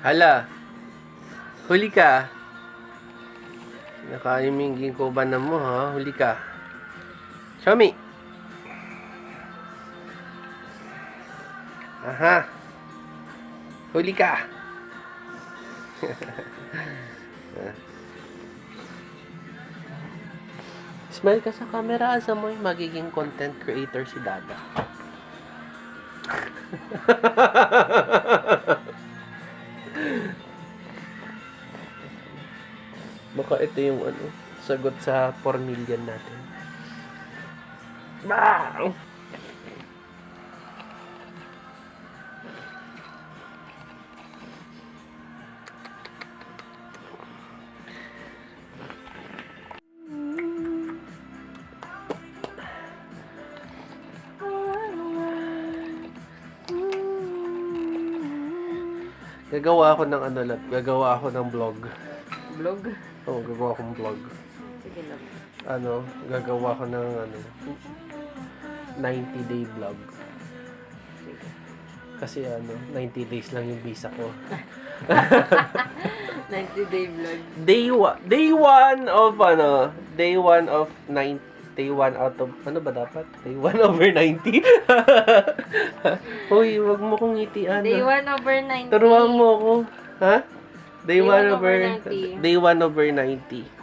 Hala, huli ka. Nakaimingin ko ba na mo, ha? Huli ka. Show me. Aha. Huli ka. Smile ka sa camera, asa mo magiging content creator si Dada. Baka ito yung sagot sa 4 million natin. Bah! Gagawa ako ng gagawa ako ng vlog. Vlog? Oo, gagawa akong vlog. Sige lang. Gagawa ko ng 90-day vlog. Sige. Kasi 90 days lang yung visa ko. 90-day vlog. Day 1 of day 1 of 9 day 1 out of ba dapat? Day 1 over 90. Hoy, wag mo kong ngitian. Day 1 over 90. Turuan mo ako. Ha? Day 1 1 over over 90. Day 1 over 90.